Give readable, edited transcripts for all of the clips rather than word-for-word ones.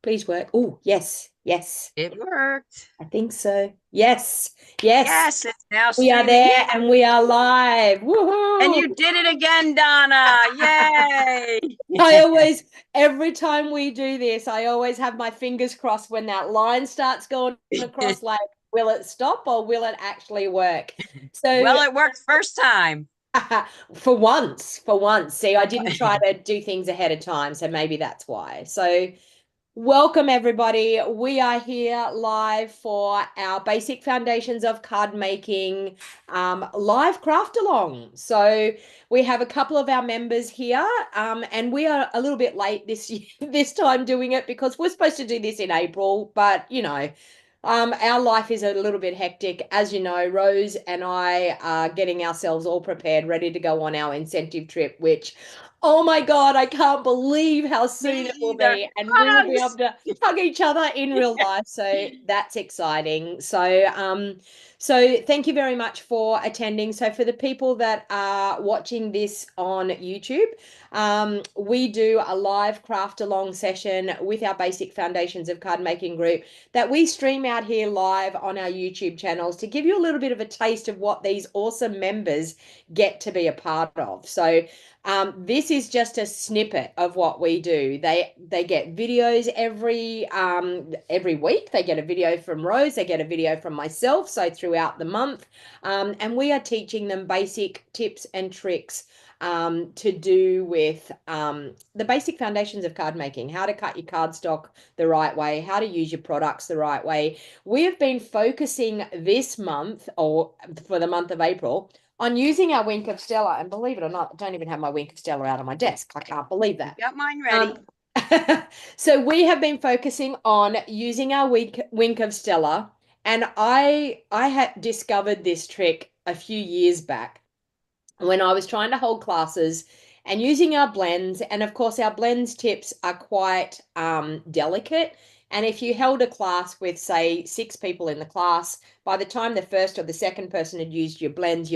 Please work. Oh, yes, yes. It worked. I think so. Yes, yes. Yes, it's now We are streaming there in. and we are live. And Woohoo! you did it again, Donna. Yay. I always, every time we do this, I always have my fingers crossed when that line starts going across, like, will it stop or will it actually work? So Well, it worked first time. for once. See, I didn't try to do things ahead of time, so maybe that's why. So welcome, everybody. We are here live for our Basic Foundations of Card Making live craft along. So we have a couple of our members here, and we are a little bit late this time doing it because we're supposed to do this in April, but our life is a little bit hectic. As you know, Rose and I are getting ourselves all prepared, ready to go on our incentive trip, which, oh my God, I can't believe how soon Me it will either. be. And we will be able Hugs. to hug each other in real life. So that's exciting. So thank you very much for attending. So for the people that are watching this on YouTube, we do a live craft along session with our Basic Foundations of Card Making group that we stream out here live on our YouTube channels to give you a little bit of a taste of what these awesome members get to be a part of. So this is just a snippet of what we do. They get videos every week. They get a video from Rose. They get a video from myself. So throughout the month, and we are teaching them basic tips and tricks to do with the basic foundations of card making, how to cut your cardstock the right way, how to use your products the right way. We have been focusing this month, or for the month of April, on using our Wink of Stella. And believe it or not, I don't even have my Wink of Stella out on my desk. I can't believe that. Got mine Um, ready. so we have been focusing on using our Wink of Stella. And I had discovered this trick a few years back when I was trying to hold classes and using our blends. And of course, our blends tips are quite delicate. And if you held a class with, say, 6 people in the class, by the time the first or the second person had used your blends,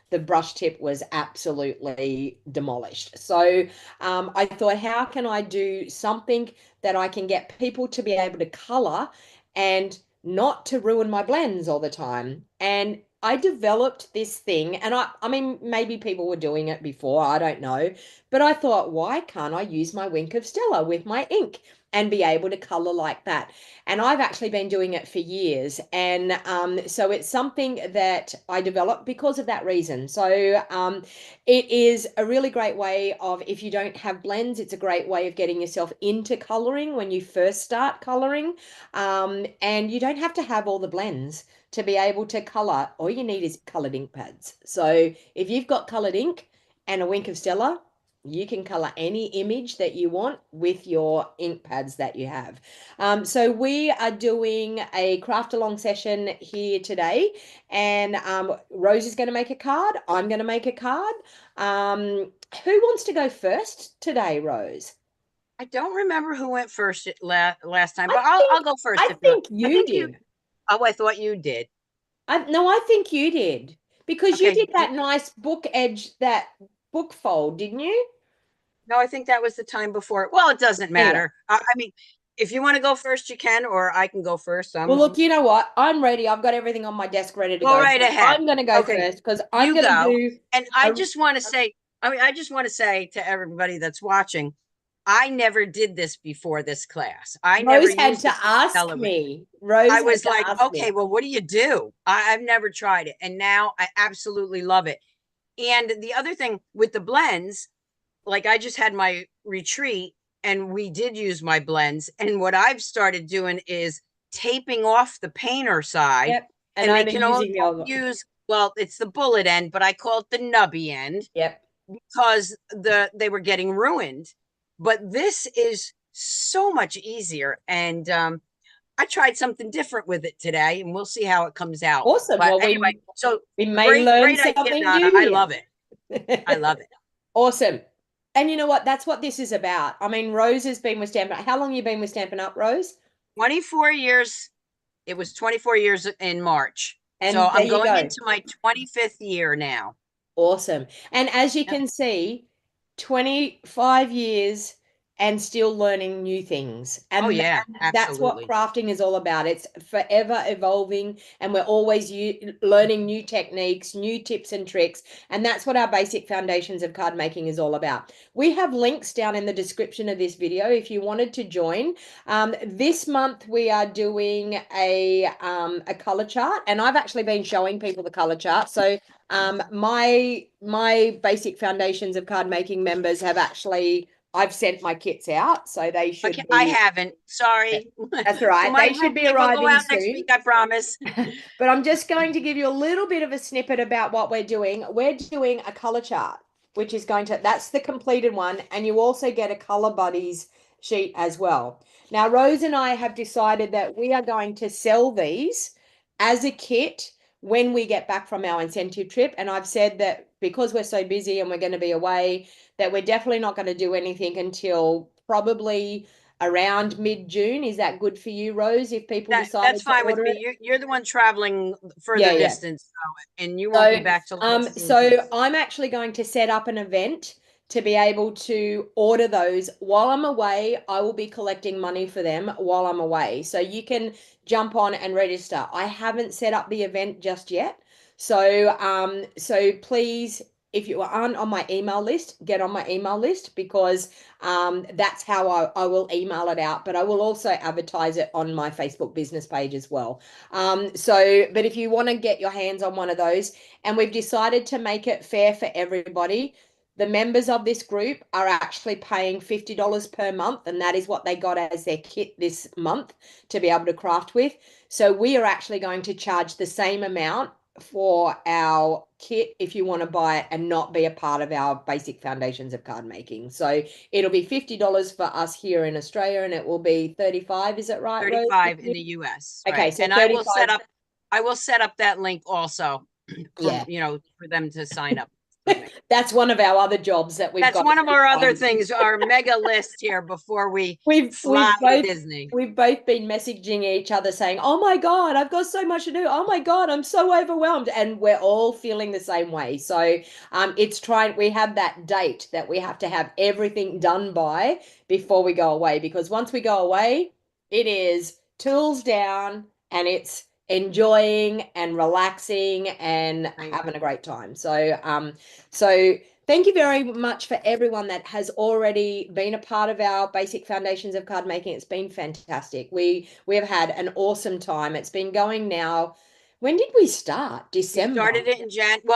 the brush tip was absolutely demolished. So I thought, how can I do something that I can get people to be able to color and not to ruin my blends all the time? And I developed this thing, and I mean, maybe people were doing it before, I don't know, but I thought, why can't I use my Wink of Stella with my ink and be able to color like that? And I've actually been doing it for years, and so it's something that I developed because of that reason. So it is a really great way of, if you don't have blends, it's a great way of getting yourself into coloring when you first start coloring, and you don't have to have all the blends to be able to color. All you need is colored ink pads. So if you've got colored ink and a Wink of Stella, you can color any image that you want with your ink pads that you have. So we are doing a craft along session here today, and Rose is going to make a card. I'm going to make a card. Who wants to go first today, Rose? I don't remember who went first last time, I but I'll think go first I if you want. think I you think you. did. Oh, I thought you did. No, I think you did because you Okay. did that nice book edge, that book fold, didn't you? No, I think that was the time before. Well, it doesn't Anyway, matter. I mean, if you want to go first, you can, or I can go first. well, look, you know what? I'm ready. I've got everything on my desk ready to Go go. right So ahead. I'm going to go Okay, first because I'm you going to go. do And I a. just want to say, I just want to say to everybody that's watching, I never did this before this class. I never Rose had used to the ask accelerate. me. Rose I had was to like, ask okay, me. well, what do you do? I've never tried it. And now I absolutely love it. And the other thing with the blends, like I just had my retreat and we did use my blends. And what I've started doing is taping off the painter side, Yep. And and they only can only using the other. use, well, it's the bullet end, but I call it the nubby end Yep. because they were getting ruined. But this is so much easier. And I tried something different with it today, and we'll see how it comes out. Awesome. But Well, anyway, so we may great, learn great idea, something Donna. new I love it. I here. love it. Awesome. And you know what? That's what this is about. I mean, Rose has been with Stampin' Up. How long have you been with Stampin' Up, Rose? 24 years. It was 24 years in March. So And there I'm you going go. into my 25th year now. Awesome. And as you Yep. can see, 25 years and still learning new things. Oh And yeah, that's what absolutely. crafting is all about. It's forever evolving, and we're always learning new techniques, new tips and tricks. And that's what our basic foundations of card making is all about. We have links down in the description of this video if you wanted to join. This month we are doing a color chart, and I've actually been showing people the color chart. So my basic foundations of card making members have actually, I've sent my kits out, so they Okay, should I be. haven't. Sorry. That's all right. My They should group be kit will go arriving out next soon. week, I promise. But I'm just going to give you a little bit of a snippet about what we're doing. We're doing a color chart, which is going to, that's the completed one. And you also get a color buddies sheet as well. Now, Rose and I have decided that we are going to sell these as a kit when we get back from our incentive trip. And I've said that because we're so busy and we're going to be away, that we're definitely not going to do anything until probably around mid-June. Is that good for you, Rose, if people That's decided to fine with order me. it? you're the one traveling further Yeah, yeah. distance, so, and you won't be So, back till the 16th. so I'm actually going to set up an event to be able to order those while I'm away. I will be collecting money for them while I'm away. So you can jump on and register. I haven't set up the event just yet. So please, if you aren't on my email list, get on my email list because that's how I will email it out. But I will also advertise it on my Facebook business page as well. But if you want to get your hands on one of those, and we've decided to make it fair for everybody. The members of this group are actually paying $50 per month, and that is what they got as their kit this month to be able to craft with. So we are actually going to charge the same amount for our kit if you want to buy it and not be a part of our basic foundations of card making. So it'll be $50 for us here in Australia, and it will be 35, is it right, Rose? 35 in the US, Okay, right? so And 35. I will set up that link also for, Yeah. for them to sign up through me. That's one of our other jobs that we've That's got. one of our other things, our mega list here before we We've fly we've to both Disney. we've both been messaging each other saying, "Oh my God, I've got so much to do. Oh my God, I'm so overwhelmed." And we're all feeling the same way. So it's trying, we have that date that we have to have everything done by before we go away. Because once we go away, it is tools down and it's enjoying and relaxing and Right. having a great time. So thank you very much for everyone that has already been a part of our basic foundations of card making. It's been fantastic. We have had an awesome time. It's been going now. When did we start? We December. started it in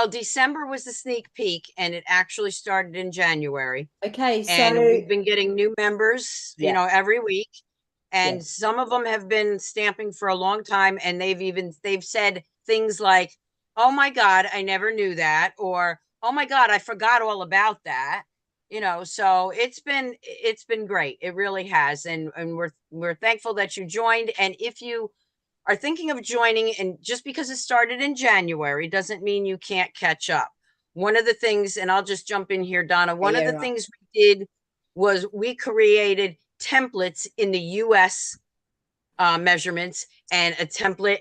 December was the sneak peek, and it actually started in January. Okay, And so we've been getting new members, yeah, every week. yeah, And some of them have been stamping for a long time, and they've said things like, "Oh my God, I never knew that," or "Oh my God, I forgot all about that." So it's been great. It really has. And we're thankful that you joined. And if you are thinking of joining, and just because it started in January doesn't mean you can't catch up. One of the things, and I'll just jump in here, Donna, one of yeah, the right. things we did was we created templates in the US measurements and a template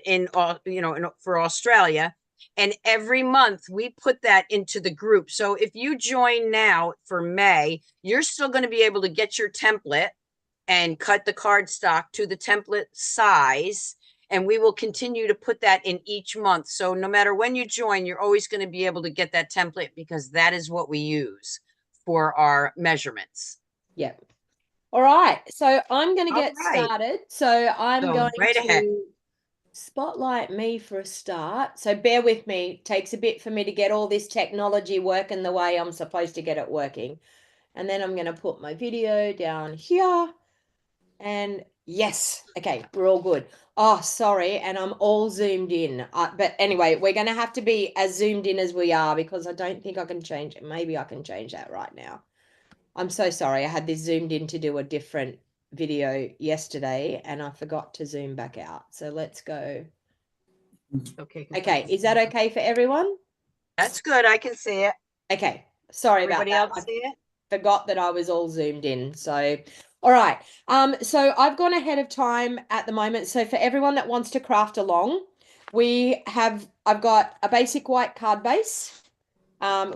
for Australia. And every month we put that into the group. So if you join now for May, you're still going to be able to get your template and cut the cardstock to the template size. And we will continue to put that in each month. So no matter when you join, you're always going to be able to get that template because that is what we use for our measurements. Yeah. All right. So I'm going to All get right. started. So I'm So going right ahead. to spotlight me for a start. So bear with me. It takes a bit for me to get all this technology working the way I'm supposed to get it working. And then I'm going to put my video down here. And yes, okay, we're all good. Oh, sorry, and I'm all zoomed in. But anyway, we're going to have to be as zoomed in as we are because I don't think I can change it. Maybe I can change that right now. I'm so sorry. I had this zoomed in to do a different video yesterday and I forgot to zoom back out. So let's go. Okay. Okay, is that okay for everyone? That's good. I can see it. Okay, sorry about Everybody that. else see it? Forgot that I was all zoomed in. So, all right. So I've gone ahead of time at the moment. So for everyone that wants to craft along, I've got a basic white card base,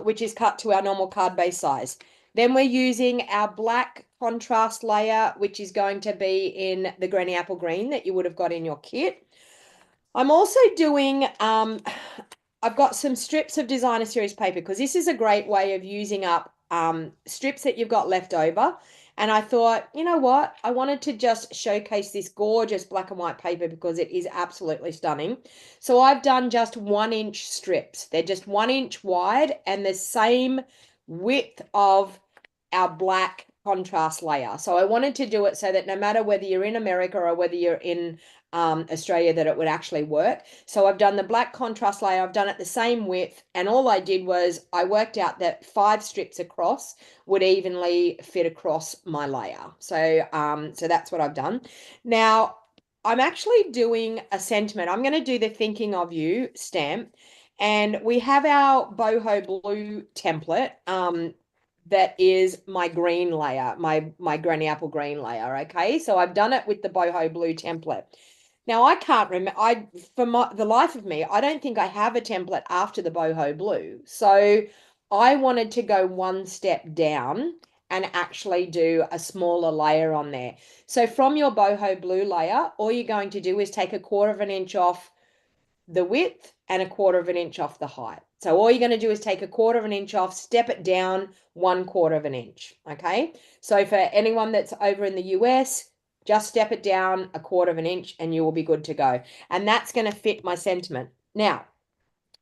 which is cut to our normal card base size. Then we're using our black contrast layer, which is going to be in the granny apple green that you would have got in your kit. I'm also doing, I've got some strips of designer series paper because this is a great way of using up strips that you've got left over. And I thought, you know what? I wanted to just showcase this gorgeous black and white paper because it is absolutely stunning. So I've done just 1 inch strips. They're just 1 inch wide and the same width of our black contrast layer. So I wanted to do it so that no matter whether you're in America or whether you're in Australia, that it would actually work. So I've done the black contrast layer, I've done it the same width, and all I did was I worked out that 5 strips across would evenly fit across my layer. So that's what I've done. Now, I'm actually doing a sentiment. I'm going to do the thinking of you stamp, and we have our boho blue template. That is my green layer, my granny apple green layer. Okay, so I've done it with the boho blue template. Now I can't remember. The life of me, I don't think I have a template after the boho blue. So I wanted to go one step down and actually do a smaller layer on there. So from your boho blue layer, all you're going to do is take 1/4 inch off the width and 1/4 inch off the height. So all you're going to do is take 1/4 inch off, step it down 1/4 inch. Okay. So for anyone that's over in the US, just step it down 1/4 inch and you will be good to go. And that's going to fit my sentiment. Now,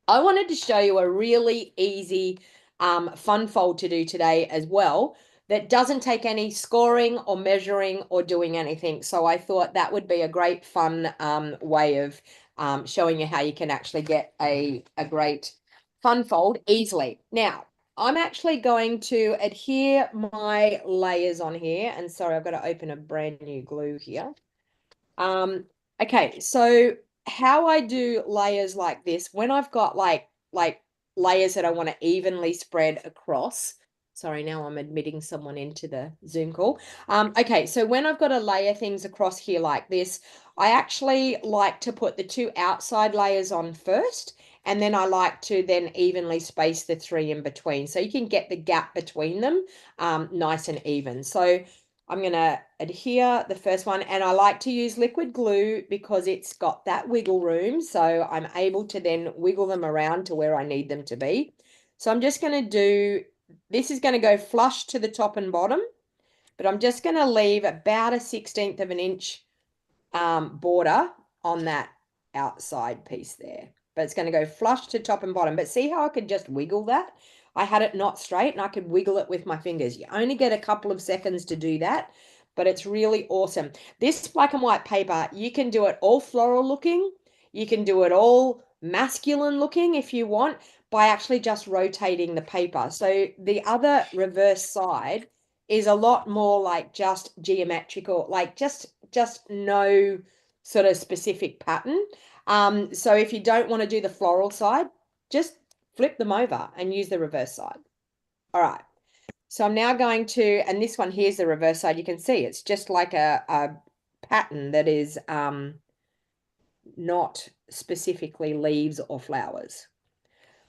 I wanted to show you a really easy fun fold to do today as well that doesn't take any scoring or measuring or doing anything. So I thought that would be a great fun way of showing you how you can actually get a great fun fold easily. Now, I'm actually going to adhere my layers on here. And sorry, I've got to open a brand new glue here. Okay, so how I do layers like this, when I've got like layers that I want to evenly spread across. Sorry, now I'm admitting someone into the Zoom call. Okay, so when I've got to layer things across here like this, I actually like to put the 2 outside layers on first, and then I like to then evenly space the 3 in between. So you can get the gap between them nice and even. So I'm going to adhere the first one, and I like to use liquid glue because it's got that wiggle room. So I'm able to then wiggle them around to where I need them to be. So I'm just going to do, this is going to go flush to the top and bottom, but I'm just going to leave about a 1/16 of an inch border on that outside piece there. But it's going to go flush to top and bottom. But see how I could just wiggle that? I had it not straight and I could wiggle it with my fingers. You only get a couple of seconds to do that, but it's really awesome. This black and white paper, you can do it all floral looking. You can do it all masculine looking if you want by actually just rotating the paper. So the other reverse side is a lot more like just geometrical, like just no sort of specific pattern. So if you don't want to do the floral side, just flip them over and use the reverse side. All right. So I'm now going to, and this one here's the reverse side. You can see it's just like a pattern that is not specifically leaves or flowers.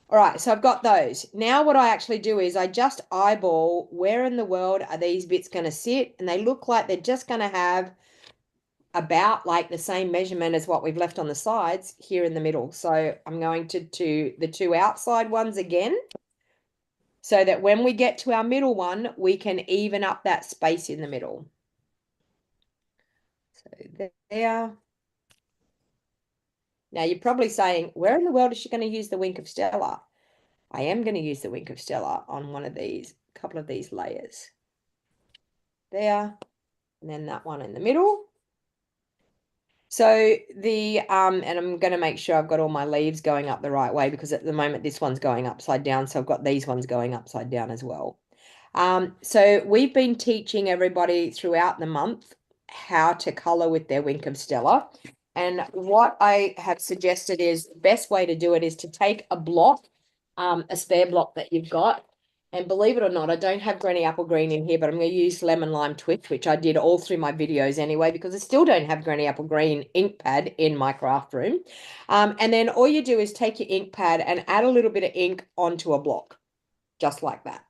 All right, so I've got those. Now what I actually do is I just eyeball where in the world are these bits going to sit, and they look like they're just going to have about like the same measurement as what we've left on the sides here in the middle. So I'm going to do the 2 outside ones again, so that when we get to our middle one, we can even up that space in the middle. So there. Now you're probably saying, where in the world is she going to use the Wink of Stella? I am going to use the Wink of Stella on one of these, a couple of these layers. There, and then that one in the middle. So and I'm going to make sure I've got all my leaves going up the right way because at the moment this one's going upside down. So I've got these ones going upside down as well. So we've been teaching everybody throughout the month how to color with their Wink of Stella. And what I have suggested is the best way to do it is to take a block, a spare block that you've got. And believe it or not, I don't have Granny Apple Green in here, but I'm going to use Lemon Lime Twist, which I did all through my videos anyway, because I still don't have Granny Apple Green ink pad in my craft room. And then all you do is take your ink pad and add a little bit of ink onto a block, just like that.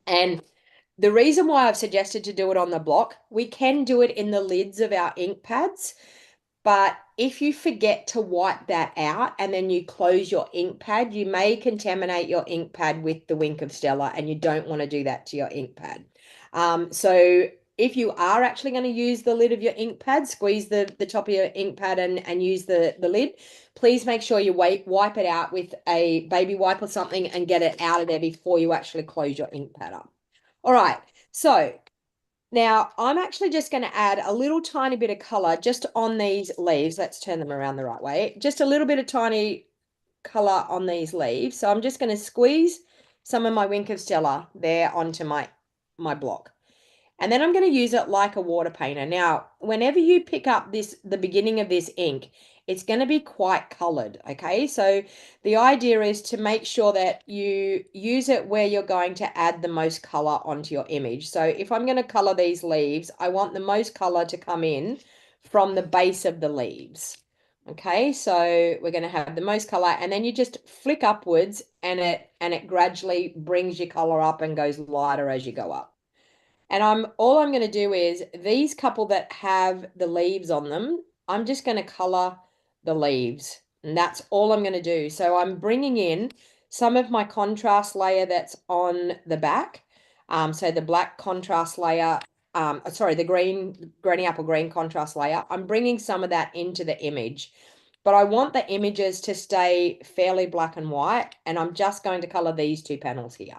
And The reason why I've suggested to do it on the block, we can do it in the lids of our ink pads, but if you forget to wipe that out and then you close your ink pad, you may contaminate your ink pad with the Wink of Stella, and you don't want to do that to your ink pad. So if you are actually going to use the lid of your ink pad, squeeze the top of your ink pad and use the lid, please make sure you wipe it out with a baby wipe or something and get it out of there before you actually close your ink pad up. All right, so now I'm actually just going to add a little tiny bit of color just on these leaves. Let's turn them around the right way. Just a little bit of tiny color on these leaves. So I'm just going to squeeze some of my Wink of Stella there onto my block. And then I'm going to use it like a water painter. Now, whenever you pick up the beginning of this ink, it's going to be quite colored, okay? So the idea is to make sure that you use it where you're going to add the most color onto your image. So if I'm going to color these leaves, I want the most color to come in from the base of the leaves. Okay, so we're going to have the most color, and then you just flick upwards and it gradually brings your color up and goes lighter as you go up. And all I'm going to do is these couple that have the leaves on them, I'm just going to color the leaves. And that's all I'm going to do. So I'm bringing in some of my contrast layer that's on the back. So the black contrast layer, sorry, the granny apple green contrast layer. I'm bringing some of that into the image. But I want the images to stay fairly black and white, and I'm just going to color these two panels here.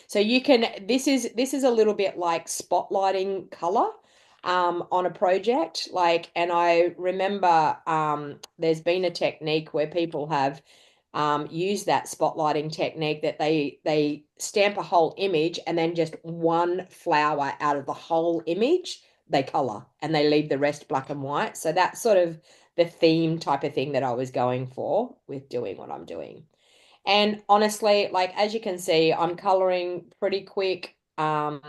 So you can, this is a little bit like spotlighting color on a project. Like, and I remember there's been a technique where people have used that spotlighting technique, that they stamp a whole image and then just one flower out of the whole image they color, and they leave the rest black and white. So that's sort of the theme type of thing that I was going for with doing what I'm doing. And honestly, like, as you can see, I'm coloring pretty quick. The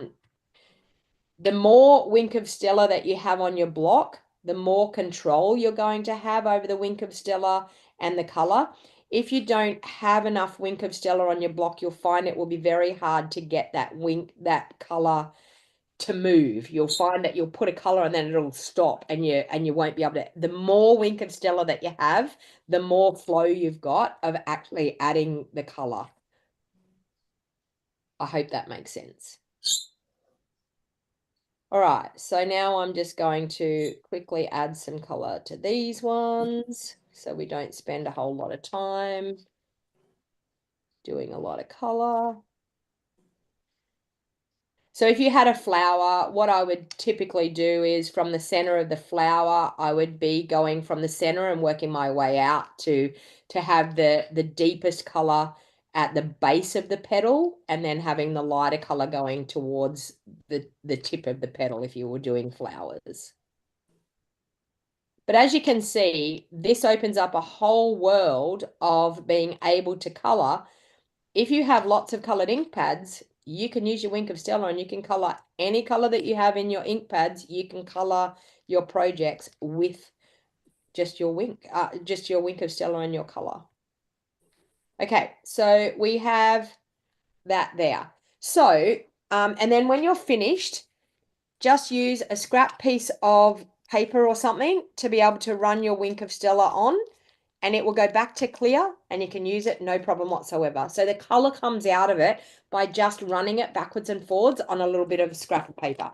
more Wink of Stella that you have on your block, the more control you're going to have over the Wink of Stella and the color. If you don't have enough Wink of Stella on your block, you'll find it will be very hard to get that color to move. You'll find that you'll put a color and then it'll stop, and you won't be able to. The more Wink of Stella that you have, the more flow you've got of actually adding the color. I hope that makes sense. All right, so now I'm just going to quickly add some color to these ones so we don't spend a whole lot of time doing a lot of color. So if you had a flower, what I would typically do is from the center of the flower, I would be going from the center and working my way out to have the deepest color at the base of the petal, and then having the lighter color going towards the tip of the petal if you were doing flowers. But as you can see, this opens up a whole world of being able to color. If you have lots of colored ink pads, you can use your Wink of Stella and you can color any color that you have in your ink pads. You can color your projects with just your Wink of Stella and your color. Okay, so we have that there. So, and then when you're finished, just use a scrap piece of paper or something to be able to run your Wink of Stella on, and it will go back to clear, and you can use it no problem whatsoever. So the color comes out of it by just running it backwards and forwards on a little bit of scrap of paper.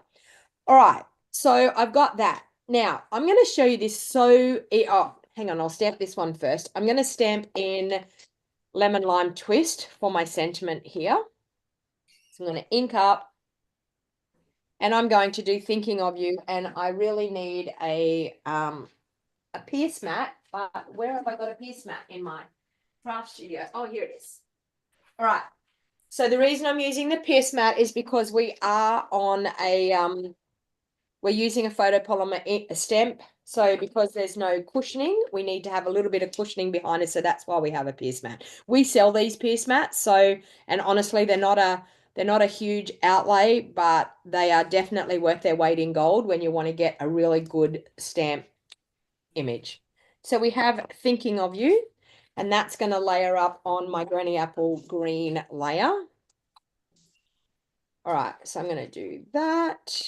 All right, so I've got that. Now I'm going to show you this. Oh, hang on, I'll stamp this one first. I'm going to stamp in Lemon Lime Twist for my sentiment here. So I'm going to ink up, and I'm going to do Thinking of You, and I really need a pierce mat, but where have I got a pierce mat in my craft studio? Oh, here it is. All right. So the reason I'm using the pierce mat is because we are on we're using a photopolymer stamp. So because there's no cushioning, we need to have a little bit of cushioning behind it. So that's why we have a pierce mat. We sell these pierce mats. So, and honestly, they're not a huge outlay, but they are definitely worth their weight in gold when you want to get a really good stamp image. So we have Thinking of You, and that's going to layer up on my granny apple green layer. All right, so I'm going to do that.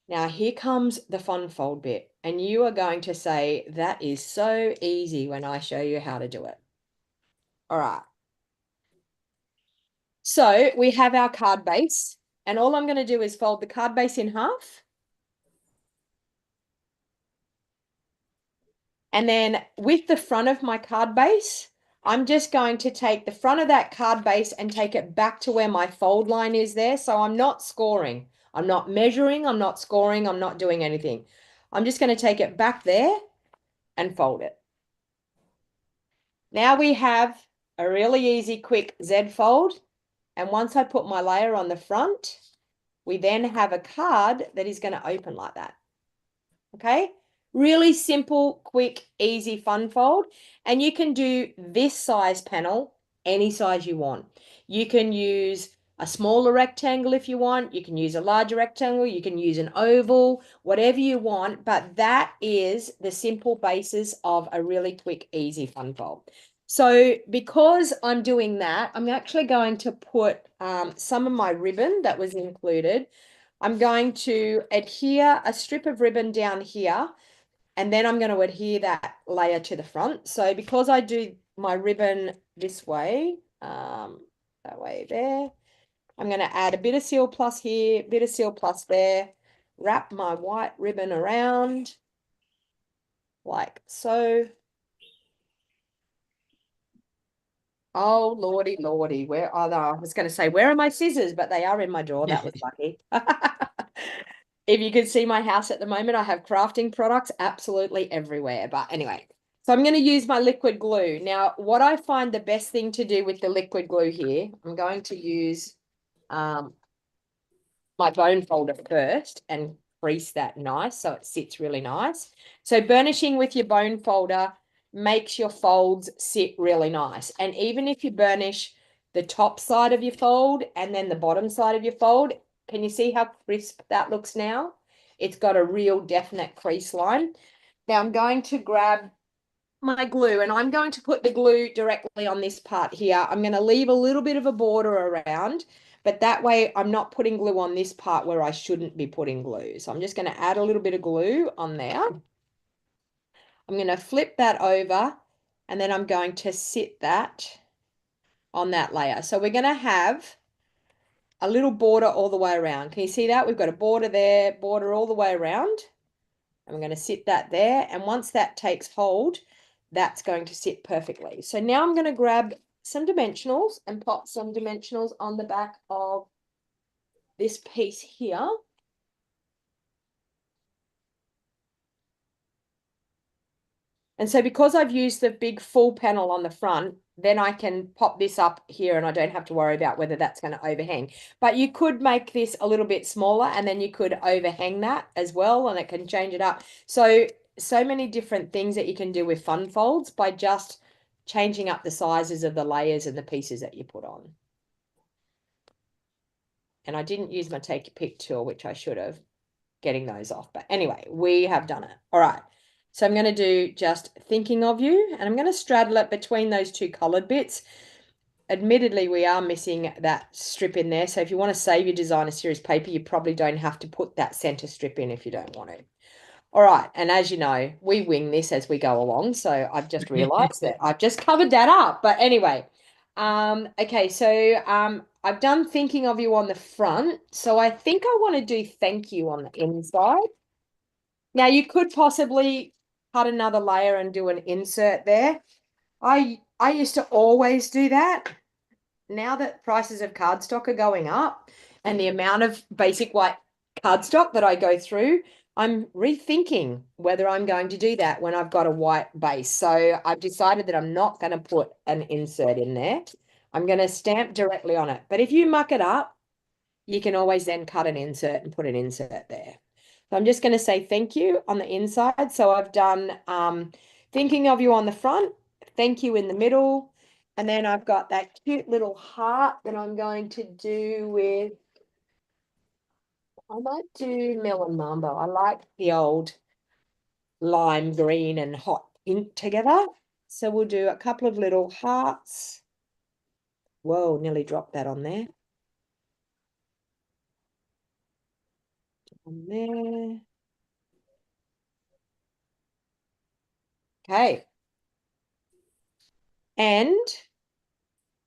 Now here comes the fun fold bit, and you are going to say, that is so easy when I show you how to do it. All right. So we have our card base, and all I'm going to do is fold the card base in half. And then with the front of my card base, I'm just going to take the front of that card base and take it back to where my fold line is there. So I'm not scoring. I'm not measuring. I'm not scoring. I'm not doing anything. I'm just going to take it back there and fold it. Now we have a really easy, quick Z fold. And once I put my layer on the front, we then have a card that is going to open like that. Okay, really simple, quick, easy fun fold. And you can do this size panel any size you want. You can use a smaller rectangle if you want. You can use a larger rectangle. You can use an oval, whatever you want. But that is the simple basis of a really quick, easy fun fold. So because I'm doing that, I'm actually going to put some of my ribbon that was included. I'm going to adhere a strip of ribbon down here, and then I'm going to adhere that layer to the front. So because I do my ribbon this way, that way there, I'm going to add a bit of Seal Plus here, bit of Seal Plus there, wrap my white ribbon around like so. Oh, lordy, lordy, where are they? I was going to say, where are my scissors? But they are in my drawer. That was lucky. If you could see my house at the moment, I have crafting products absolutely everywhere. But anyway, so I'm going to use my liquid glue. Now, what I find the best thing to do with the liquid glue here, I'm going to use my bone folder first and crease that nice so it sits really nice. So burnishing with your bone folder makes your folds sit really nice. And even if you burnish the top side of your fold and then the bottom side of your fold, can you see how crisp that looks now? It's got a real definite crease line. Now I'm going to grab my glue and I'm going to put the glue directly on this part here. I'm going to leave a little bit of a border around, but that way I'm not putting glue on this part where I shouldn't be putting glue. So I'm just going to add a little bit of glue on there. I'm going to flip that over and then I'm going to sit that on that layer. So we're going to have a little border all the way around. Can you see that? We've got a border there, border all the way around. I'm going to sit that there. And once that takes hold, that's going to sit perfectly. So now I'm going to grab some dimensionals and pop some dimensionals on the back of this piece here. And so because I've used the big full panel on the front, then I can pop this up here and I don't have to worry about whether that's going to overhang. But you could make this a little bit smaller and then you could overhang that as well and it can change it up. So many different things that you can do with fun folds by just changing up the sizes of the layers and the pieces that you put on. And I didn't use my take your pick tool, which I should have, getting those off. But anyway, we have done it. All right. So I'm going to do just thinking of you, and I'm going to straddle it between those two colored bits. Admittedly, we are missing that strip in there. So if you want to save your designer series paper, you probably don't have to put that center strip in if you don't want to. All right. And as you know, we wing this as we go along. So I've just realized that I've just covered that up. But anyway, okay. So I've done thinking of you on the front. So I think I want to do thank you on the inside. Now you could possibly cut another layer and do an insert there. I used to always do that. Now that prices of cardstock are going up and the amount of basic white cardstock that I go through, I'm rethinking whether I'm going to do that when I've got a white base. So I've decided that I'm not going to put an insert in there. I'm going to stamp directly on it. But if you muck it up, you can always then cut an insert and put an insert there. So I'm just going to say thank you on the inside. So I've done thinking of you on the front, thank you in the middle, and then I've got that cute little heart that I'm going to do with, I might do Melon Mambo. I like the old lime green and hot ink together. So we'll do a couple of little hearts Whoa, nearly dropped that on there. On there. Okay. And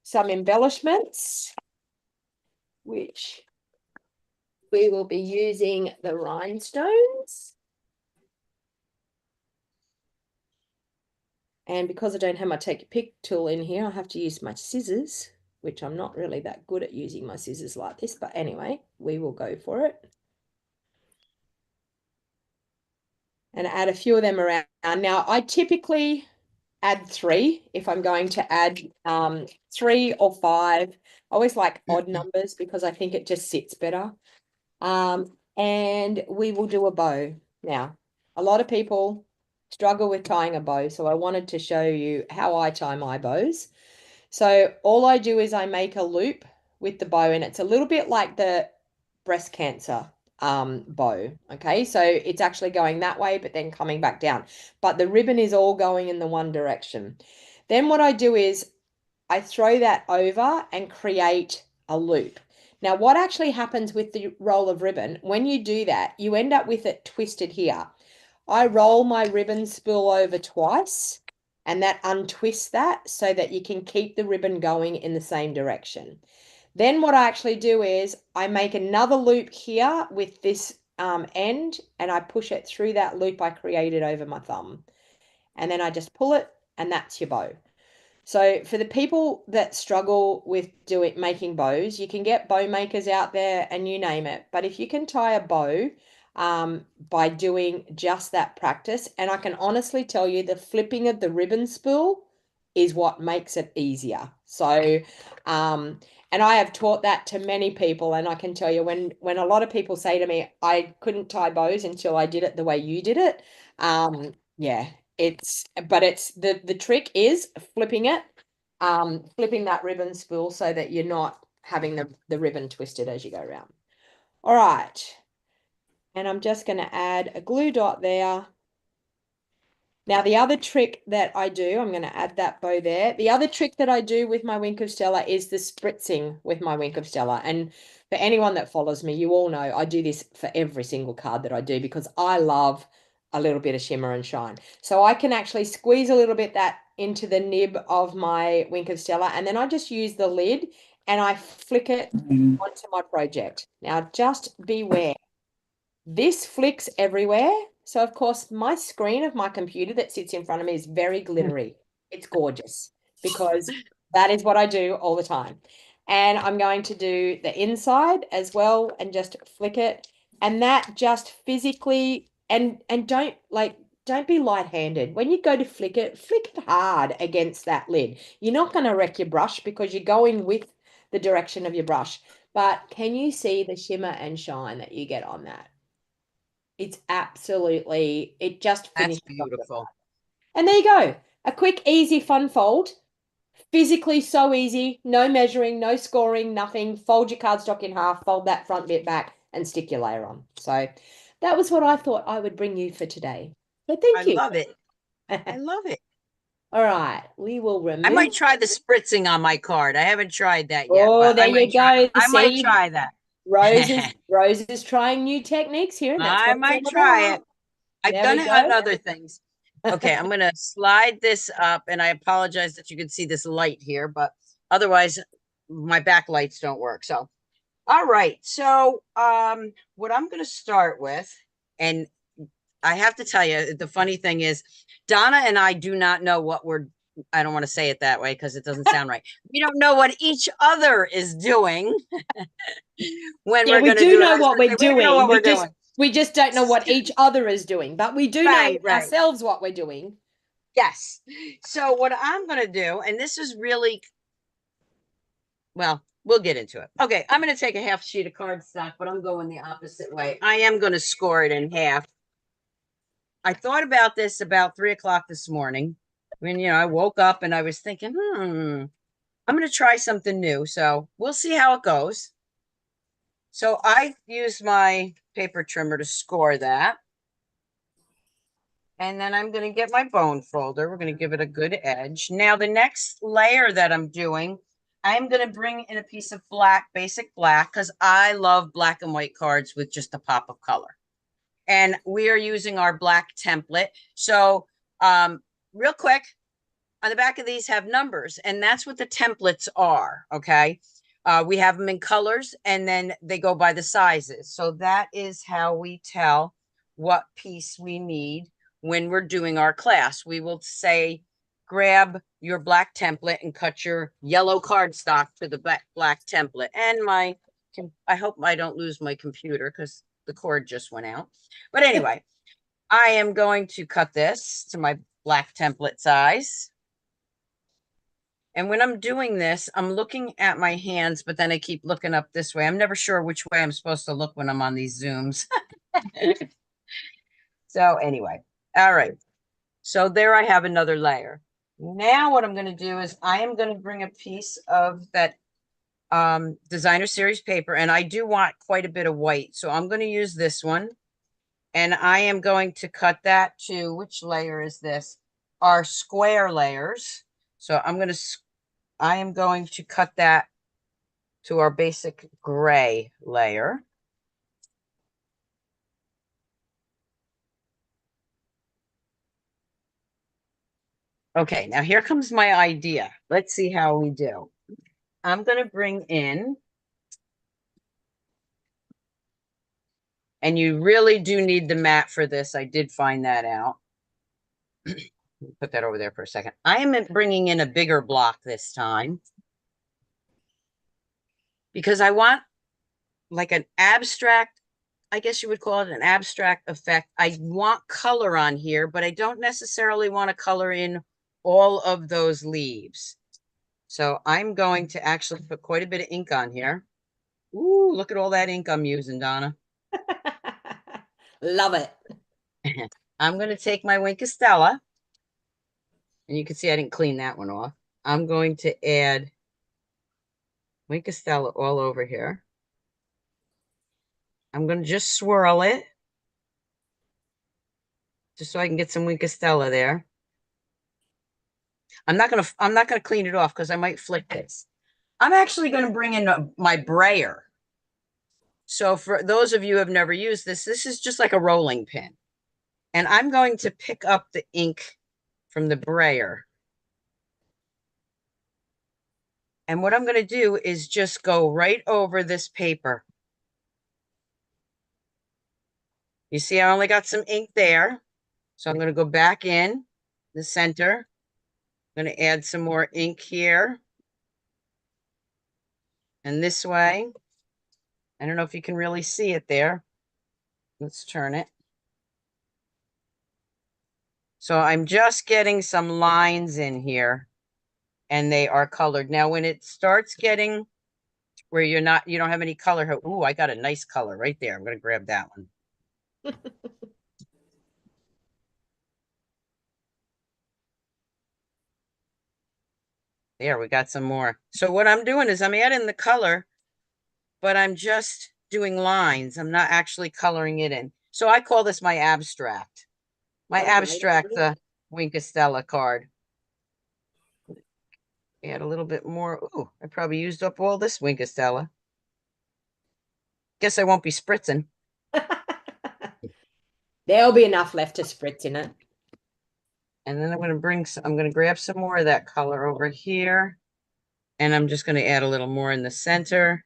some embellishments, which we will be using the rhinestones. And because I don't have my take a pick tool in here, I have to use my scissors, which I'm not really that good at using my scissors like this. But anyway, we will go for it. And add a few of them around. Now, I typically add 3 if I'm going to add 3 or 5. I always like odd numbers because I think it just sits better. And we will do a bow. Now, a lot of people struggle with tying a bow, so I wanted to show you how I tie my bows. So all I do is I make a loop with the bow, and it's a little bit like the breast cancer bow. Okay, so it's actually going that way, but then coming back down. But the ribbon is all going in the one direction. Then what I do is I throw that over and create a loop. Now, what actually happens with the roll of ribbon, when you do that, you end up with it twisted here. I roll my ribbon spool over twice, and that untwists that so that you can keep the ribbon going in the same direction. Then what I actually do is I make another loop here with this end, and I push it through that loop I created over my thumb. And then I just pull it, and that's your bow. So for the people that struggle with making bows, you can get bow makers out there and you name it. But if you can tie a bow by doing just that practice, and I can honestly tell you the flipping of the ribbon spool is what makes it easier. So and I have taught that to many people, and I can tell you when a lot of people say to me, I couldn't tie bows until I did it the way you did it. Yeah, it's the trick is flipping it, flipping that ribbon spool so that you're not having the ribbon twisted as you go around. All right. And I'm just going to add a glue dot there. Now, the other trick that I do, I'm going to add that bow there. The other trick that I do with my Wink of Stella is the spritzing with my Wink of Stella. And for anyone that follows me, you all know I do this for every single card that I do because I love a little bit of shimmer and shine. So I can actually squeeze a little bit that into the nib of my Wink of Stella, and then I just use the lid and I flick it onto my project. Now, just beware. This flicks everywhere. So, of course, my screen of my computer that sits in front of me is very glittery. It's gorgeous because that is what I do all the time. And I'm going to do the inside as well and just flick it. And that just physically and don't be light-handed. When you go to flick it hard against that lid. You're not going to wreck your brush because you're going with the direction of your brush. But can you see the shimmer and shine that you get on that? It's absolutely, it just That's finishes off the card. beautiful. And there you go. A quick, easy, fun fold. Physically so easy. No measuring, no scoring, nothing. Fold your cardstock in half, fold that front bit back, and stick your layer on. So that was what I thought I would bring you for today. So I thank you. love it. I love it. All right, we will I might remove. try the spritzing on my card. I haven't tried that yet, Oh, but there you go. I might See, try that. Rose is trying new techniques here, and that's I what it's might all try about. it. I've There done we it on go. other things. Okay, I'm gonna slide this up, and I apologize that you can see this light here, but otherwise my backlights don't work. So, all right. So, what I'm gonna start with, and I have to tell you, the funny thing is, Donna and I do not know what we're. I don't want to say it that way because it doesn't sound right. We don't know what each other is doing when Yeah, we're we going to do do it. I know was what going to we're say, we don't know doing. what we're doing. We just don't know what each other is doing, but we do know Right, right. ourselves what we're doing. Yes. So what I'm going to do, and this is really, well, we'll get into it. Okay, I'm going to take a half sheet of cardstock, but I'm going the opposite way. I am going to score it in half. I thought about this about 3 o'clock this morning when, I woke up and I was thinking, I'm going to try something new. So we'll see how it goes. So I used my paper trimmer to score that. And then I'm going to get my bone folder. We're going to give it a good edge. Now, the next layer that I'm doing, I'm going to bring in a piece of black, basic black, because I love black and white cards with just a pop of color. And we are using our black template. So real quick, on the back of these have numbers, and that's what the templates are, okay? We have them in colors, and then they go by the sizes. So that is how we tell what piece we need when we're doing our class. We will say, grab your black template and cut your yellow cardstock to the black template. And I hope I don't lose my computer because the cord just went out. But anyway, I am going to cut this to my black template size. And when I'm doing this, I'm looking at my hands, but then I keep looking up this way. I'm never sure which way I'm supposed to look when I'm on these Zooms. So anyway, all right. So there I have another layer. Now what I'm going to do is I am going to bring a piece of that designer series paper, and I do want quite a bit of white. So I'm going to use this one, and I am going to cut that to, which layer is this? Our square layers. So I am going to cut that to our basic gray layer. Okay, now here comes my idea. Let's see how we do. I'm going to bring in, and you really do need the mat for this. I did find that out. Put that over there for a second. I am bringing in a bigger block this time because I want like an abstract, I guess you would call it an abstract effect. I want color on here, but I don't necessarily want to color in all of those leaves. So I'm going to actually put quite a bit of ink on here. Ooh, look at all that ink I'm using, Donna. Love it. I'm going to take my Wink of Stella, and you can see I didn't clean that one off. I'm going to add Wink of Stella all over here. I'm going to just swirl it just so I can get some Wink of Stella there. I'm not going to clean it off because I might flick this. I'm actually going to bring in my brayer. So for those of you who have never used this, this is just like a rolling pin. And I'm going to pick up the ink from the brayer. And what I'm going to do is just go right over this paper. You see, I only got some ink there. So I'm going to go back in the center. I'm going to add some more ink here. And this way. I don't know if you can really see it there. Let's turn it. So I'm just getting some lines in here, and they are colored. Now, when it starts getting where you don't have any color. Ooh, I got a nice color right there. I'm going to grab that one. There, we got some more. So what I'm doing is I'm adding the color, but I'm just doing lines. I'm not actually coloring it in. So I call this my abstract. My abstract Wink of Stella card. Add a little bit more. Ooh, I probably used up all this Wink of Stella. Guess I won't be spritzing. There'll be enough left to spritz in it. And then I'm going to grab some more of that color over here. And I'm just going to add a little more in the center.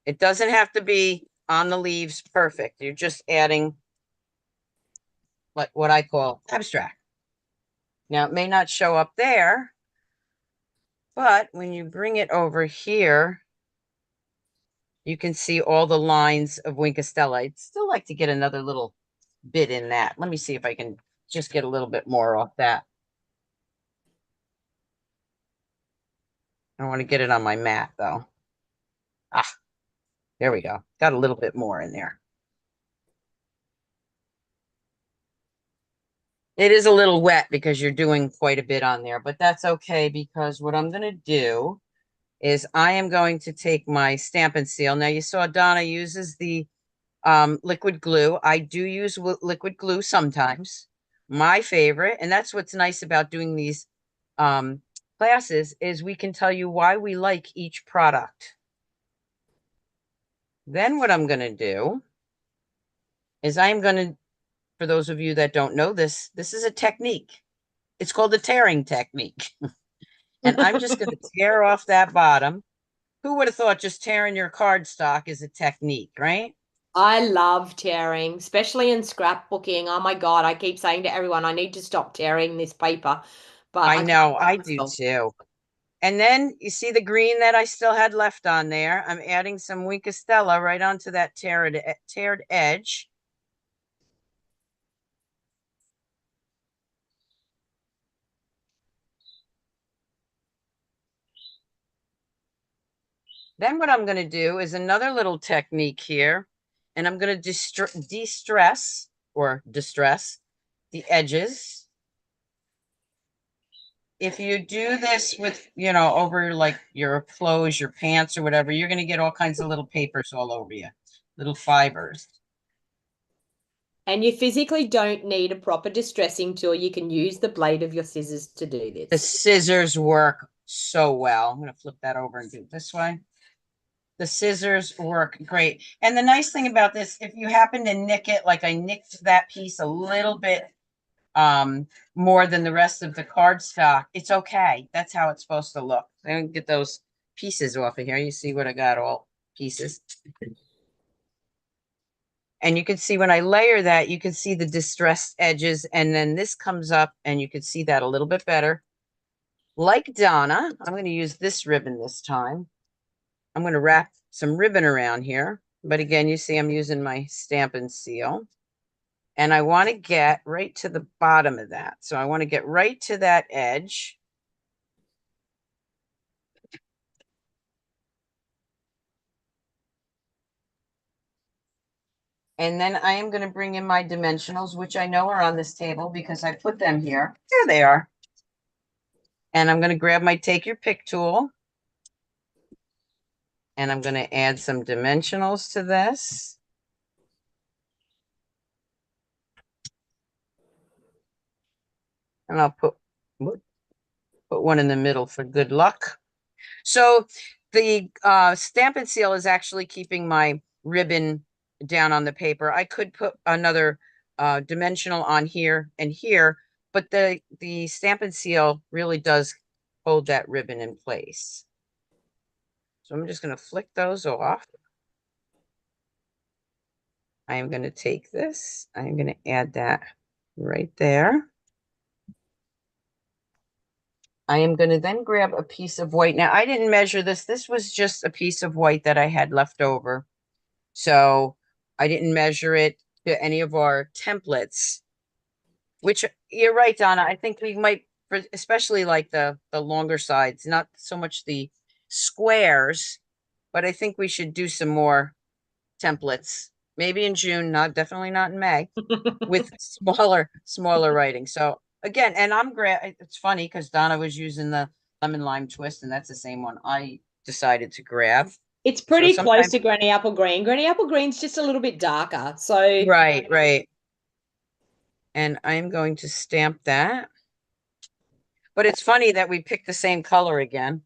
It doesn't have to be on the leaves perfect. You're just adding what I call abstract. Now, it may not show up there, but when you bring it over here, you can see all the lines of Wink of Stella. I'd still like to get another little bit in that. Let me see if I can just get a little bit more off that. I want to get it on my mat, though. Ah, there we go. Got a little bit more in there. It is a little wet because you're doing quite a bit on there, but that's okay because what I'm going to do is I am going to take my Stampin' Seal. Now, you saw Donna uses the liquid glue. I do use liquid glue sometimes. My favorite, and that's what's nice about doing these classes is we can tell you why we like each product. Then what I'm going to do is I'm going to, for those of you that don't know this, this is a technique. It's called the tearing technique. And I'm just going to tear off that bottom. Who would have thought just tearing your cardstock is a technique, right? I love tearing, especially in scrapbooking. Oh my God, I keep saying to everyone, I need to stop tearing this paper, but I I can't know, help I do myself. too. And then you see the green that I still had left on there. I'm adding some Winkostella right onto that teared edge. Then what I'm going to do is another little technique here, and I'm going to de-stress or distress the edges. If you do this with, over like your clothes, your pants or whatever, you're going to get all kinds of little papers all over you, little fibers. And you physically don't need a proper distressing tool. You can use the blade of your scissors to do The this. scissors work so well. I'm going to flip that over and do it this way. The scissors work great. And the nice thing about this, if you happen to nick it, like I nicked that piece a little bit more than the rest of the cardstock, it's okay. That's how it's supposed to look. I'm going to get those pieces off of here. You see what I got, all pieces. And you can see when I layer that, you can see the distressed edges. And then this comes up and you can see that a little bit better. Like Donna, I'm going to use this ribbon this time. I'm going to wrap some ribbon around here. But again, you see I'm using my stamp and seal. And I want to get right to the bottom of that. So I want to get right to that edge. And then I am going to bring in my dimensionals, which I know are on this table because I put them here. There they are. And I'm going to grab my take your pick tool. And I'm going to add some dimensionals to this. And I'll put one in the middle for good luck. So the stamp and seal is actually keeping my ribbon down on the paper. I could put another dimensional on here and here, but the stamp and seal really does hold that ribbon in place. So I'm just going to flick those off. I am going to take this. I'm going to add that right there. I am going to then grab a piece of white. Now, I didn't measure this. This was just a piece of white that I had left over. So I didn't measure it to any of our templates, which you're right, Donna. I think we might, especially like the longer sides, not so much the squares, but I think we should do some more templates. Maybe in June, definitely not in May, with smaller writing. So again, and it's funny because Donna was using the lemon lime twist, and that's the same one I decided to grab. It's So pretty close sometimes, to Granny Apple Green. Granny Apple Green's just a little bit darker. So right. And I'm going to stamp that. But it's funny that we picked the same color again.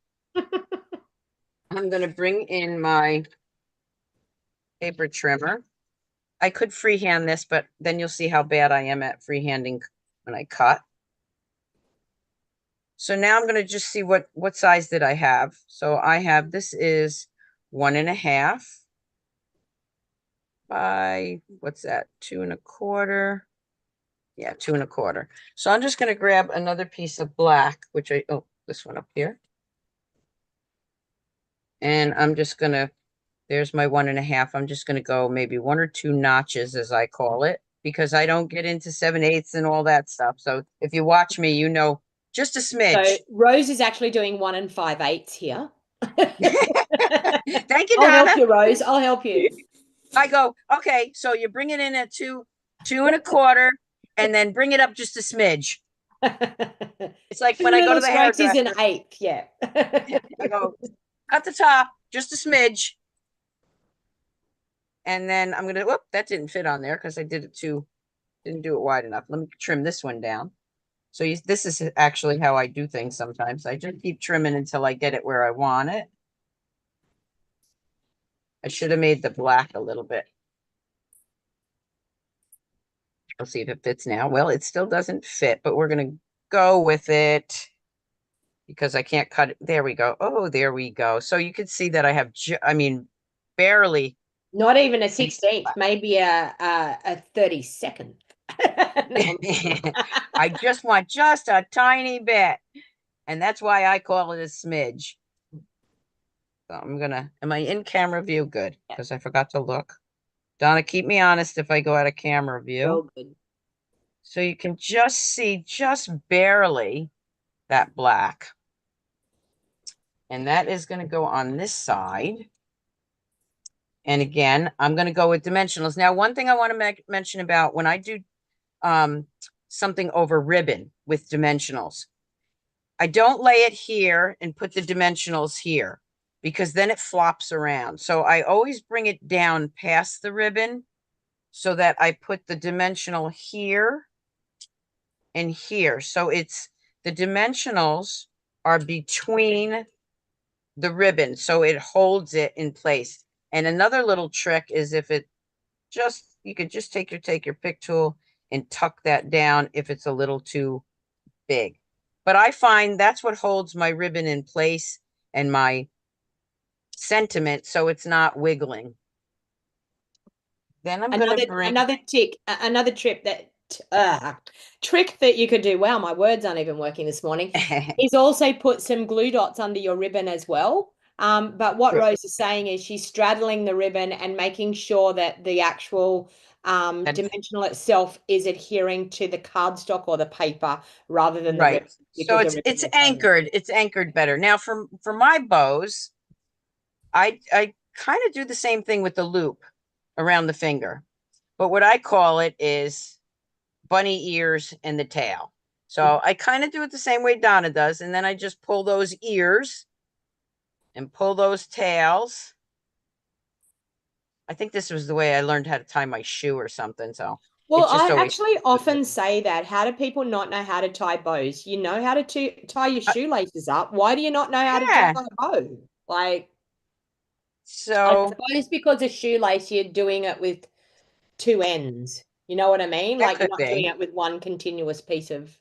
I'm going to bring in my paper trimmer. I could freehand this, but then you'll see how bad I am at freehanding when I cut. So now I'm going to just see what size did I have. So I have, this is 1.5 by, what's that? 2.25. Yeah, 2.25. So I'm just going to grab another piece of black, this one up here. And I'm just going to, there's my 1.5. I'm just going to go maybe 1 or 2 notches, as I call it, because I don't get into 7/8 and all that stuff. So if you watch me, you know, just a smidge. Rose is actually doing 1 5/8 here. Thank you, I'll help Donna. you, Rose. I'll help you. I go, okay, so you bring it in at 2.25, and then bring it up just a smidge. It's like Two when I go to little the strokes is an hairdresser, eighth, yeah. I go, cut the top, just a smidge. And then I'm going to, whoop, that didn't fit on there because I didn't do it wide enough. Let me trim this one down. So this is actually how I do things sometimes. I just keep trimming until I get it where I want it. I should have made the black a little bit. Let's see if it fits now. Well, it still doesn't fit, but we're going to go with it because I can't cut it. There we go. Oh, there we go. So you can see that I have, I mean, barely. Not even a 16th, maybe a 32nd. No. I just want just a tiny bit. And that's why I call it a smidge. So am I in camera view? Good, because I forgot to look. Donna, keep me honest if I go out of camera view. Real good. So you can just see just barely that black. And that is going to go on this side. And again, I'm going to go with dimensionals. Now, one thing I want to mention about when I do something over ribbon with dimensionals, I don't lay it here and put the dimensionals here because then it flops around. So I always bring it down past the ribbon so that I put the dimensional here and here. So it's the dimensionals are between the ribbon, so it holds it in place. And another little trick is if it just, you could just take your pick tool and tuck that down if it's a little too big. But I find that's what holds my ribbon in place and my sentiment so it's not wiggling. Then I'm going to bring another trick that you could do. Wow, my words aren't even working this morning. Is also put some glue dots under your ribbon as well. But what Rose is saying is she's straddling the ribbon and making sure that the actual dimensional itself is adhering to the cardstock or the paper rather than the right. ribbon. So it's anchored. It's anchored better. Now for my bows, I kind of do the same thing with the loop around the finger. But what I call it is bunny ears and the tail. So I kind of do it the same way Donna does. And then I just pull those ears and pull those tails. I think this was the way I learned how to tie my shoe or something. So well, it's just I always actually often say that. How do people not know how to tie bows? You know how to tie your shoelaces up. Why do you not know how to tie yeah. a bow? Like, I So suppose because a shoelace, you're doing it with two ends. You know what I mean? that Like, you're could not doing be. it with one continuous piece of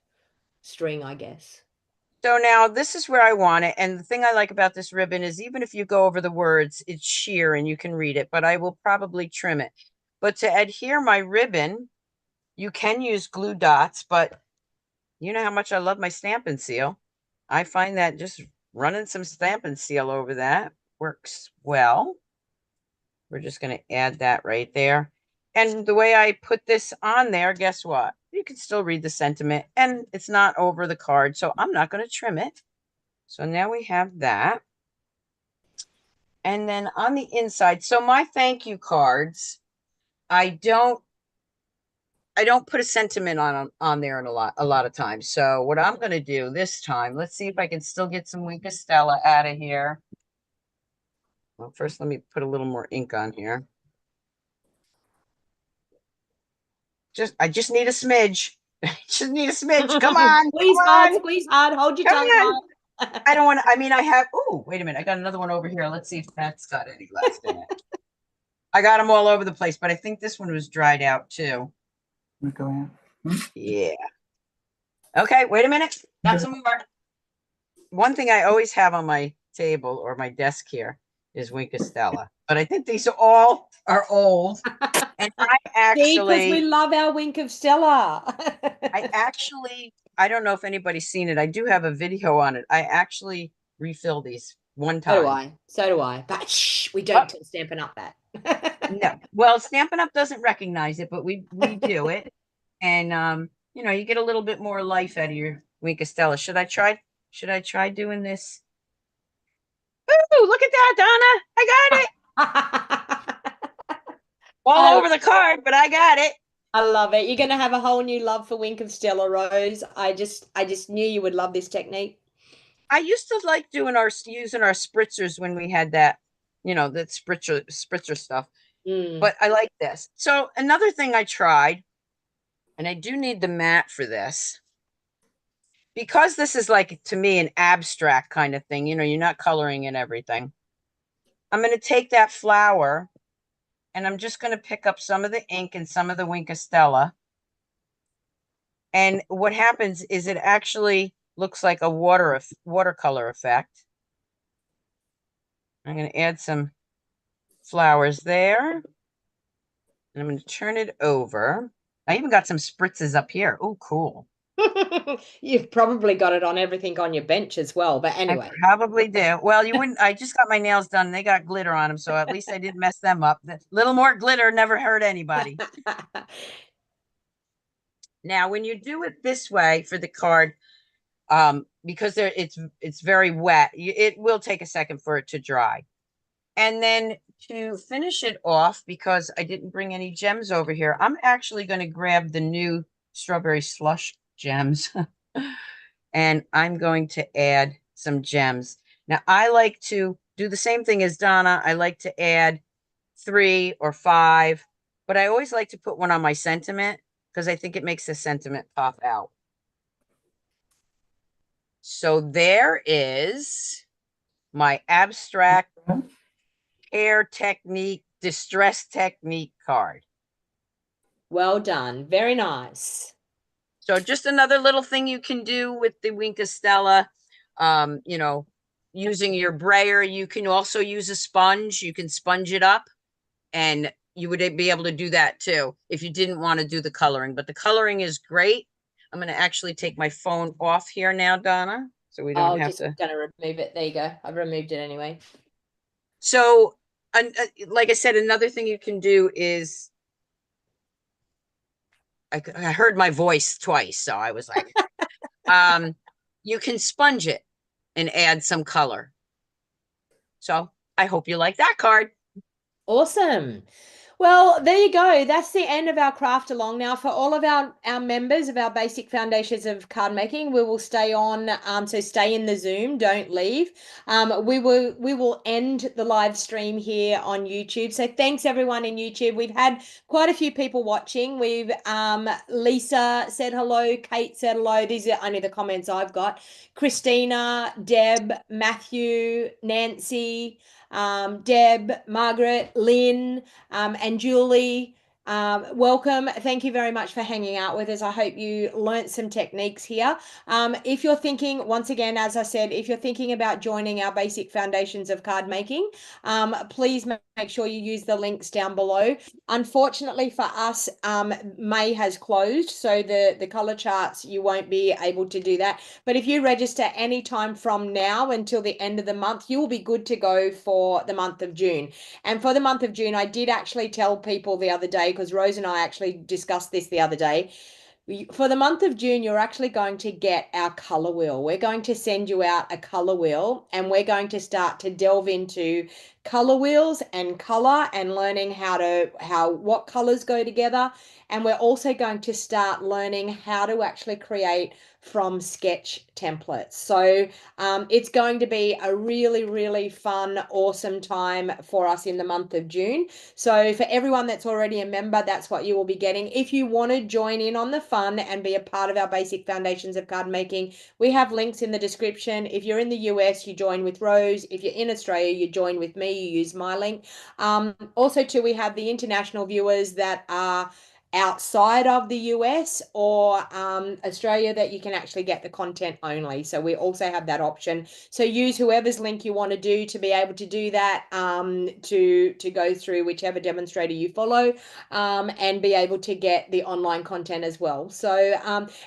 string, I guess. So now this is where I want it. And the thing I like about this ribbon is even if you go over the words, it's sheer and you can read it, but I will probably trim it. But to adhere my ribbon, you can use glue dots, but you know how much I love my Stampin' Seal. I find that just running some Stampin' Seal over that works well. We're just going to add that right there. And the way I put this on there, guess what? You can still read the sentiment and it's not over the card. So I'm not going to trim it. So now we have that. And then on the inside, so my thank you cards, I don't put a sentiment on there in a lot of times. So what I'm going to do this time, let's see if I can still get some Wink of Stella out of here. Well, first let me put a little more ink on here. I just need a smidge. Just need a smidge. Come on. Squeeze hard, hold your Come tongue on. tight. I don't want to, I mean, I have, oh, wait a minute. I got another one over here. Let's see if that's got any left in it. I got them all over the place, but I think this one was dried out too. Go ahead. Yeah. Okay, wait a minute. Got some more. One thing I always have on my table or my desk here is Wink of Stella, but I think these all are old. And Because we love our Wink of Stella. I don't know if anybody's seen it. I do have a video on it. I actually refill these one So do time. I. So do I. But shh, we don't tell Stampin' Up that. No. Well, Stampin' Up doesn't recognize it, but we do it. And you know, you get a little bit more life out of your Wink of Stella. Should I try doing this? Ooh, look at that, Donna. I got it. All over the card, but I got it. I love it. You're gonna have a whole new love for Wink of Stella, Rose. I just knew you would love this technique. I used to like using our spritzers when we had that, you know, that spritzer stuff. But I like this. So another thing I tried, and I do need the mat for this. because this is like, to me, an abstract kind of thing, you're not coloring in everything. I'm going to take that flower and I'm just going to pick up some of the ink and some of the Wink of Stella. And what happens is it actually looks like a watercolor effect. I'm going to add some flowers there. And I'm going to turn it over. I even got some spritzes up here. Oh, cool. You've probably got it on everything on your bench as well. But I anyway. probably do. Well, you wouldn't. I just got my nails done. They got glitter on them, so at least I didn't mess them up. A little more glitter never hurt anybody. Now, when you do it this way for the card, because it's very wet, it will take a second for it to dry. And then to finish it off, because I didn't bring any gems over here, I'm actually going to grab the new strawberry slush gems and I'm going to add some gems. Now, I like to do the same thing as Donna. I like to add 3 or 5, but I always like to put one on my sentiment because I think it makes the sentiment pop out. So there is my abstract hair technique, distress technique card. Well done. Very nice. So just another little thing you can do with the Wink of Stella, using your brayer. You can also use a sponge. You can sponge it up and you would be able to do that too if you didn't want to do the coloring. But the coloring is great. I'm going to actually take my phone off here now, Donna, so we don't I'm have just to. going to remove it. There you go. I've removed it anyway. So, like I said, another thing you can do is I heard my voice twice, so I was like, you can sponge it and add some color. So I hope you like that card. Awesome. Well, there you go. That's the end of our craft along. Now, for all of our members of our basic foundations of card making, we will stay on. So stay in the Zoom. Don't leave. We will end the live stream here on YouTube. So thanks everyone in YouTube. We've had quite a few people watching. We've Lisa said hello. Kate said hello. These are only the comments I've got. Christina, Deb, Matthew, Nancy. Deb, Margaret, Lynn, and Julie. Welcome. Thank you very much for hanging out with us. I hope you learnt some techniques here. If you're thinking, once again, as I said, if you're thinking about joining our basic foundations of card making, please make sure you use the links down below. Unfortunately for us, May has closed, so the color charts, you won't be able to do that. But if you register any time from now until the end of the month, you will be good to go for the month of June. And for the month of June, I did actually tell people the other day, because Rose and I actually discussed this the other day. For the month of June, you're actually going to get our color wheel. We're going to send you out a color wheel and we're going to start to delve into color wheels and color and learning what colors go together. And we're also going to start learning how to actually create from sketch templates. So it's going to be a really, really fun, awesome time for us in the month of June. So for everyone that's already a member, that's what you will be getting. If you want to join in on the fun and be a part of our basic foundations of card making, we have links in the description. If you're in the US, you join with Rose. If you're in Australia, you join with me, you use my link. Also too, we have the international viewers that are outside of the US or Australia that you can actually get the content only. So we also have that option. So use whoever's link you want to do to be able to do that, to go through whichever demonstrator you follow, and be able to get the online content as well. So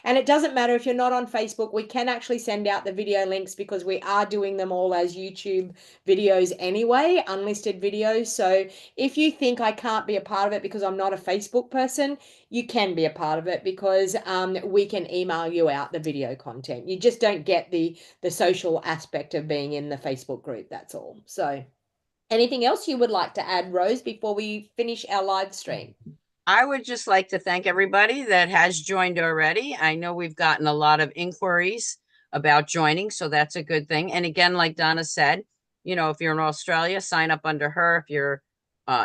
and it doesn't matter if you're not on Facebook, we can actually send out the video links because we are doing them all as YouTube videos anyway, unlisted videos. So if you think I can't be a part of it because I'm not a Facebook person, you can be a part of it because we can email you out the video content. You just don't get the social aspect of being in the Facebook group. That's all. So anything else you would like to add, Rose, before we finish our live stream? I would just like to thank everybody that has joined already. I know we've gotten a lot of inquiries about joining, so that's a good thing. And again, like Donna said, if you're in Australia, sign up under her. If you're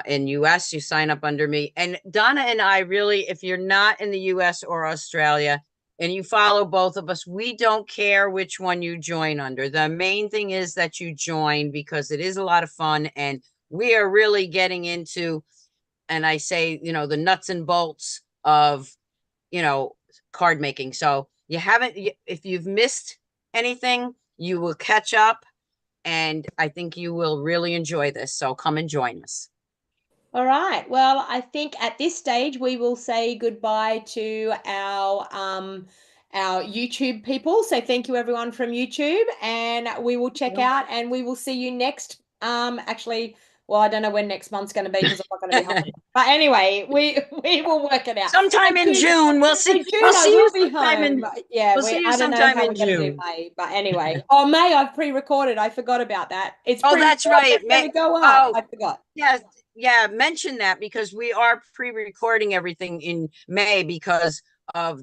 in US, you sign up under me. And Donna and I really, if you're not in the US or Australia, and you follow both of us, we don't care which one you join under. The main thing is that you join because it is a lot of fun, and we are really getting into, and I say, the nuts and bolts of, card making. So you haven't, if you've missed anything, you will catch up, and I think you will really enjoy this. So come and join us. All right. Well, I think at this stage we will say goodbye to our YouTube people. So thank you everyone from YouTube, and we will check out and we will see you next actually, well, I don't know when next month's going to be because I'm not going to be home. But anyway, we will work it out. Sometime in June, we'll see. June We'll I see you will be sometime home. in. Yeah, We'll see you I don't know sometime how we're in going to do June. May, but anyway. Oh, May I've pre-recorded. I forgot about that. It's Oh, that's pre-recorded. right. It's going to go up. Oh, I forgot. yeah, yeah. Mention that because we are pre-recording everything in May because of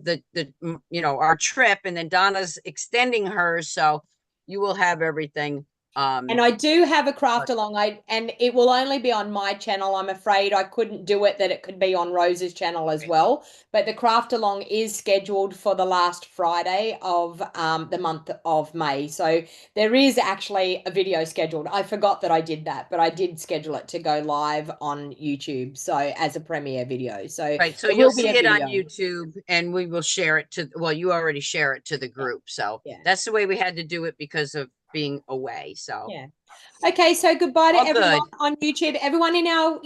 our trip, and then Donna's extending hers, so you will have everything. And I do have a craft along. And it will only be on my channel. I'm afraid I couldn't do it that it could be on Rose's channel as well. But the craft along is scheduled for the last Friday of the month of May. So there is actually a video scheduled. I forgot that I did that, but I did schedule it to go live on YouTube. So as a premiere video. So Right. So there you'll will be a see it on video. YouTube, and we will share it well, you already share it to the Yeah. group. So Yeah. that's the way we had to do it because of being away. So Yeah. Okay, so goodbye to all everyone good. on YouTube, everyone in our